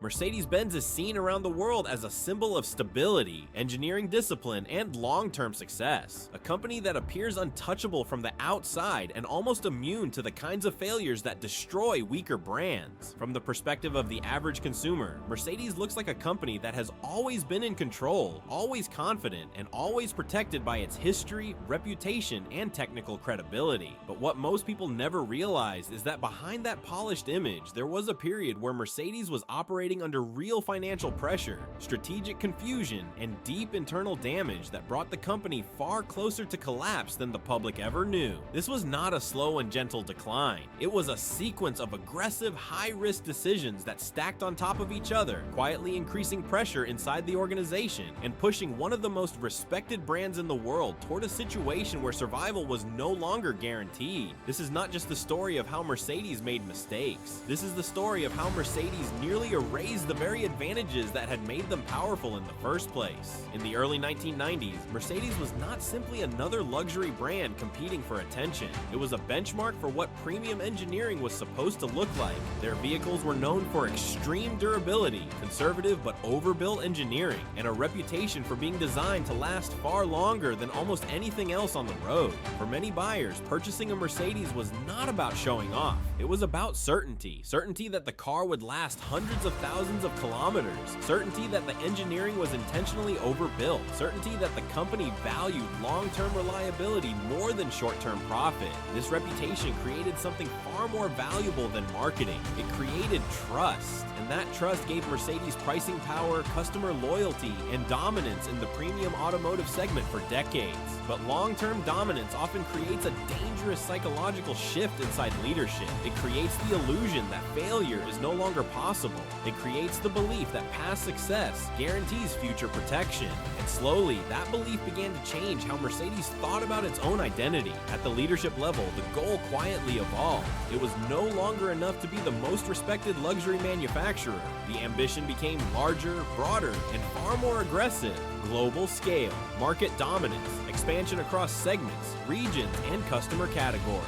Mercedes-Benz is seen around the world as a symbol of stability, engineering discipline, and long-term success. A company that appears untouchable from the outside and almost immune to the kinds of failures that destroy weaker brands. From the perspective of the average consumer, Mercedes looks like a company that has always been in control, always confident, and always protected by its history, reputation, and technical credibility. But what most people never realize is that behind that polished image, there was a period where Mercedes was operating under real financial pressure, strategic confusion, and deep internal damage that brought the company far closer to collapse than the public ever knew. This was not a slow and gentle decline. It was a sequence of aggressive, high-risk decisions that stacked on top of each other, quietly increasing pressure inside the organization and pushing one of the most respected brands in the world toward a situation where survival was no longer guaranteed. This is not just the story of how Mercedes made mistakes. This is the story of how Mercedes nearly erased the very advantages that had made them powerful in the first place. In the early 1990s, Mercedes was not simply another luxury brand competing for attention. It was a benchmark for what premium engineering was supposed to look like. Their vehicles were known for extreme durability, conservative but overbuilt engineering, and a reputation for being designed to last far longer than almost anything else on the road. For many buyers, purchasing a Mercedes was not about showing off. It was about certainty. Certainty that the car would last hundreds of thousands of kilometers. Certainty that the engineering was intentionally overbuilt. Certainty that the company valued long-term reliability more than short-term profit. This reputation created something far more valuable than marketing. It created trust, and that trust gave Mercedes pricing power, customer loyalty, and dominance in the premium automotive segment for decades. But long-term dominance often creates a dangerous psychological shift inside leadership. It creates the illusion that failure is no longer possible. It creates the belief that past success guarantees future protection. And slowly, that belief began to change how Mercedes thought about its own identity. At the leadership level, the goal quietly evolved. It was no longer enough to be the most respected luxury manufacturer. The ambition became larger, broader, and far more aggressive. Global scale, market dominance, expansion across segments, regions, and customer categories.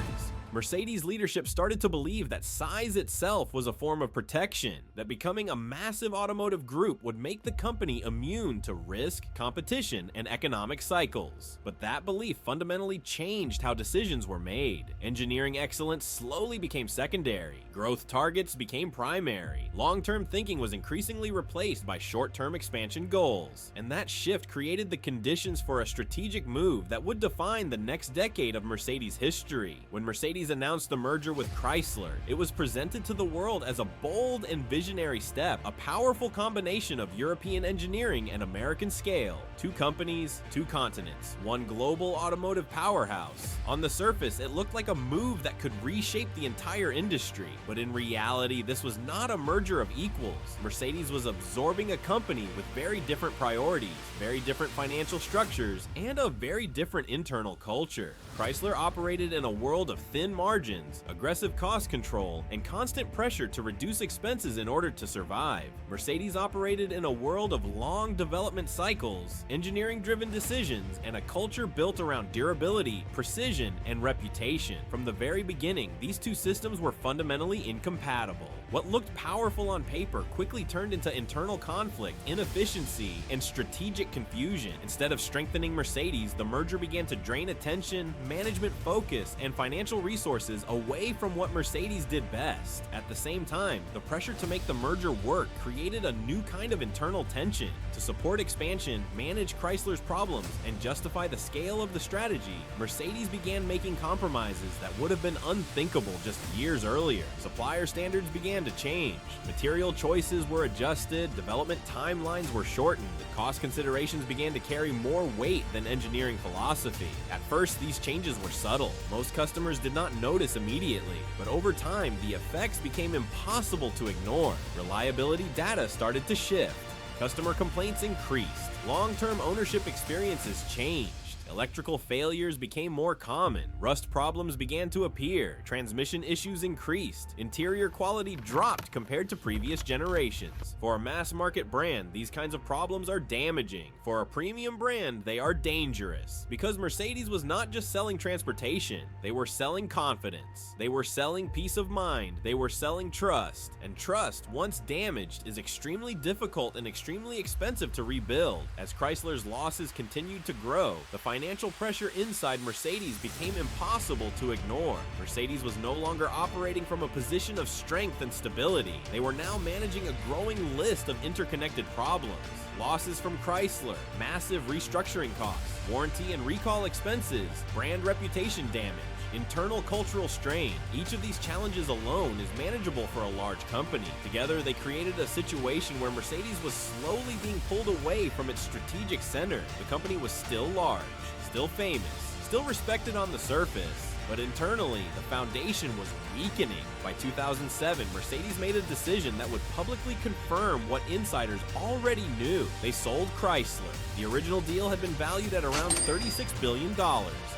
Mercedes leadership started to believe that size itself was a form of protection, that becoming a massive automotive group would make the company immune to risk, competition, and economic cycles. But that belief fundamentally changed how decisions were made. Engineering excellence slowly became secondary. Growth targets became primary. Long-term thinking was increasingly replaced by short-term expansion goals. And that shift created the conditions for a strategic move that would define the next decade of Mercedes history. When Mercedes announced the merger with Chrysler, it was presented to the world as a bold and visionary step, a powerful combination of European engineering and American scale. Two companies, two continents, one global automotive powerhouse. On the surface, it looked like a move that could reshape the entire industry, but in reality, this was not a merger of equals. Mercedes was absorbing a company with very different priorities, very different financial structures, and a very different internal culture. Chrysler operated in a world of thin margins, aggressive cost control, and constant pressure to reduce expenses in order to survive. Mercedes operated in a world of long development cycles, engineering-driven decisions, and a culture built around durability, precision, and reputation. From the very beginning, these two systems were fundamentally incompatible. What looked powerful on paper quickly turned into internal conflict, inefficiency, and strategic confusion. Instead of strengthening Mercedes, the merger began to drain attention, management focus, and financial resources away from what Mercedes did best. At the same time, the pressure to make the merger work created a new kind of internal tension. To support expansion, manage Chrysler's problems, and justify the scale of the strategy, Mercedes began making compromises that would have been unthinkable just years earlier. Supplier standards began to change. Material choices were adjusted, development timelines were shortened, cost considerations began to carry more weight than engineering philosophy. At first, these changes were subtle. Most customers did not notice immediately, but over time, the effects became impossible to ignore. Reliability data started to shift. Customer complaints increased. Long-term ownership experiences changed. Electrical failures became more common, rust problems began to appear, transmission issues increased, interior quality dropped compared to previous generations. For a mass-market brand, these kinds of problems are damaging. For a premium brand, they are dangerous. Because Mercedes was not just selling transportation, they were selling confidence. They were selling peace of mind. They were selling trust. And trust, once damaged, is extremely difficult and extremely expensive to rebuild. As Chrysler's losses continued to grow, the financial pressure inside Mercedes became impossible to ignore. Mercedes was no longer operating from a position of strength and stability. They were now managing a growing list of interconnected problems. Losses from Chrysler, massive restructuring costs, warranty and recall expenses, brand reputation damage, internal cultural strain. Each of these challenges alone is manageable for a large company. Together, they created a situation where Mercedes was slowly being pulled away from its strategic center. The company was still large, still famous, still respected on the surface, but internally, the foundation was weakening. By 2007, Mercedes made a decision that would publicly confirm what insiders already knew. They sold Chrysler. The original deal had been valued at around $36 billion.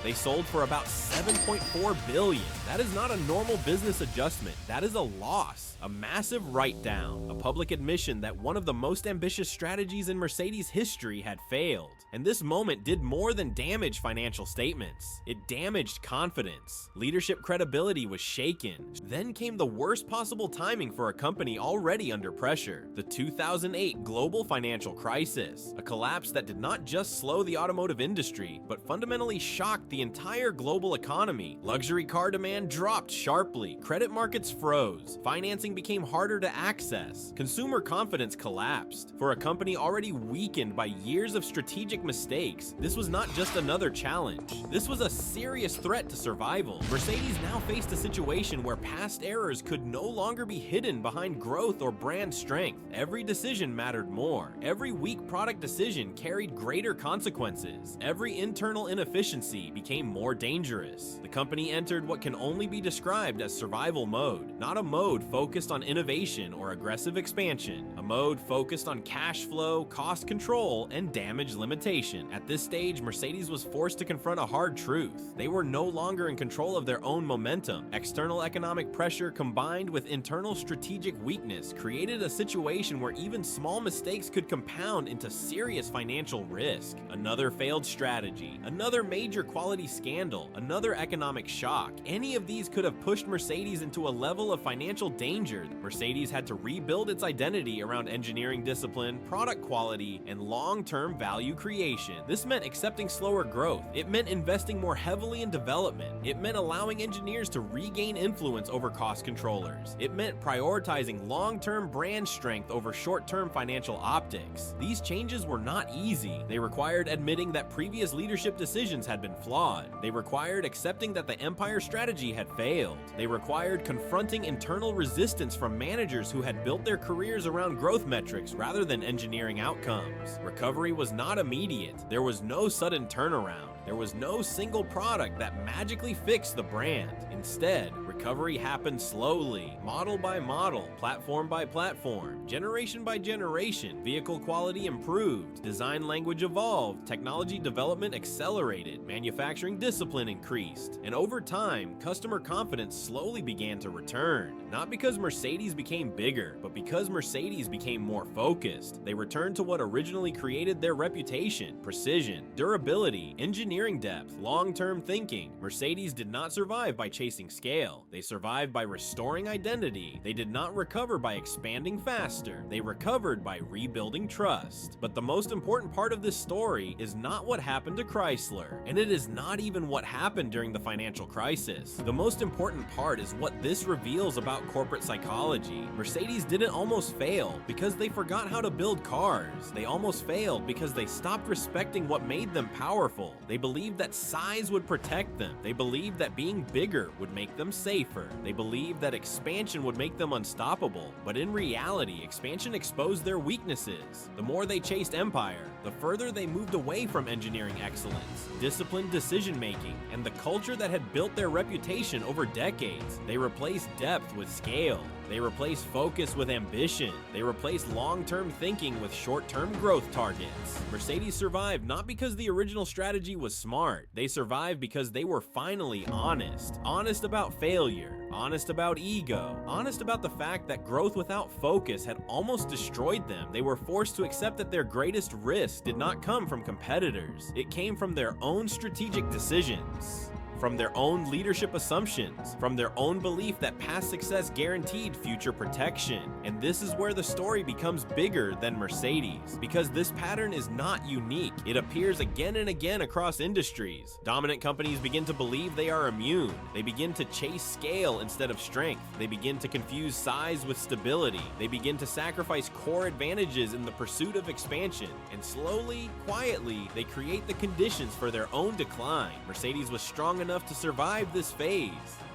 They sold for about $7.4 billion. That is not a normal business adjustment. That is a loss, a massive write-down, a public admission that one of the most ambitious strategies in Mercedes history had failed. And this moment did more than damage financial statements. It damaged confidence. Leadership credibility was shaken. Then came the worst possible timing for a company already under pressure: the 2008 global financial crisis, a collapse that did not just slow the automotive industry, but fundamentally shocked the entire global economy. Luxury car demand dropped sharply, credit markets froze, financing became harder to access, consumer confidence collapsed. For a company already weakened by years of strategic mistakes, this was not just another challenge. This was a serious threat to survival. Mercedes now faced a situation where past errors could no longer be hidden behind growth or brand strength. Every decision mattered more. Every weak product decision carried greater consequences. Every internal inefficiency became more dangerous. The company entered what can only be described as survival mode, not a mode focused on innovation or aggressive expansion, a mode focused on cash flow, cost control, and damage limitation. At this stage, Mercedes was forced to confront a hard truth. They were no longer in control of their own momentum. External economic pressure combined with internal strategic weakness created a situation where even small mistakes could compound into serious financial risk. Another failed strategy, another major quality scandal, another economic shock. Any of these could have pushed Mercedes into a level of financial danger. Mercedes had to rebuild its identity around engineering discipline, product quality, and long-term value creation. This meant accepting slower growth. It meant investing more heavily in development. It meant allowing engineers to regain influence over cost controllers. It meant prioritizing long-term brand strength over short-term financial optics. These changes were not easy. They required admitting that previous leadership decisions had been flawed. They required accepting that the Empire strategy had failed. They required confronting internal resistance from managers who had built their careers around growth metrics rather than engineering outcomes. Recovery was not immediate. There was no sudden turnaround. There was no single product that magically fixed the brand. Instead, recovery happened slowly, model by model, platform by platform, generation by generation. Vehicle quality improved, design language evolved, technology development accelerated, manufacturing discipline increased, and over time, customer confidence slowly began to return. Not because Mercedes became bigger, but because Mercedes became more focused. They returned to what originally created their reputation: precision, durability, engineering depth, long-term thinking. Mercedes did not survive by chasing scale. They survived by restoring identity. They did not recover by expanding faster. They recovered by rebuilding trust. But the most important part of this story is not what happened to Chrysler, and it is not even what happened during the financial crisis. The most important part is what this reveals about corporate psychology. Mercedes didn't almost fail because they forgot how to build cars. They almost failed because they stopped respecting what made them powerful. They believed that size would protect them. They believed that being bigger would make them safer. They believed that expansion would make them unstoppable. But in reality, expansion exposed their weaknesses. The more they chased empire, the further they moved away from engineering excellence, disciplined decision-making, and the culture that had built their reputation over decades. They replaced depth with scale. They replaced focus with ambition. They replaced long-term thinking with short-term growth targets. Mercedes survived not because the original strategy was smart. They survived because they were finally honest. Honest about failure. Honest about ego. Honest about the fact that growth without focus had almost destroyed them. They were forced to accept that their greatest risk did not come from competitors. It came from their own strategic decisions, from their own leadership assumptions, from their own belief that past success guaranteed future protection. And this is where the story becomes bigger than Mercedes, because this pattern is not unique. It appears again and again across industries. Dominant companies begin to believe they are immune. They begin to chase scale instead of strength. They begin to confuse size with stability. They begin to sacrifice core advantages in the pursuit of expansion. And slowly, quietly, they create the conditions for their own decline. Mercedes was strong enough to survive this phase.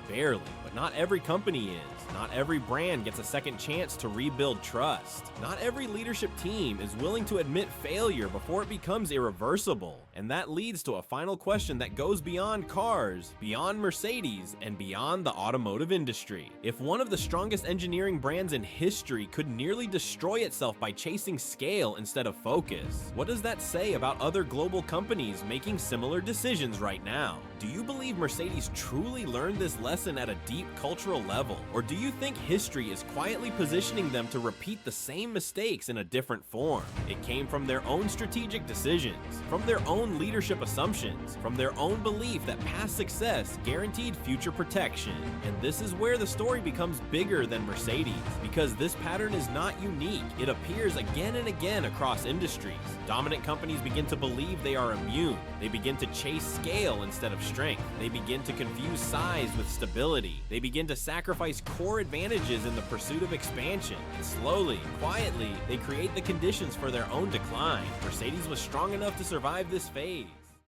Barely, but not every company is. Not every brand gets a second chance to rebuild trust. Not every leadership team is willing to admit failure before it becomes irreversible. And that leads to a final question that goes beyond cars, beyond Mercedes, and beyond the automotive industry. If one of the strongest engineering brands in history could nearly destroy itself by chasing scale instead of focus, what does that say about other global companies making similar decisions right now? Do you believe Mercedes truly learned this lesson at a deep cultural level? Or do you think history is quietly positioning them to repeat the same mistakes in a different form? It came from their own strategic decisions, from their own leadership assumptions, from their own belief that past success guaranteed future protection. And this is where the story becomes bigger than Mercedes, because this pattern is not unique. It appears again and again across industries. Dominant companies begin to believe they are immune. They begin to chase scale instead of strength. They begin to confuse size with stability. They begin to sacrifice core advantages in the pursuit of expansion. And slowly, quietly, they create the conditions for their own decline. Mercedes was strong enough to survive this phase.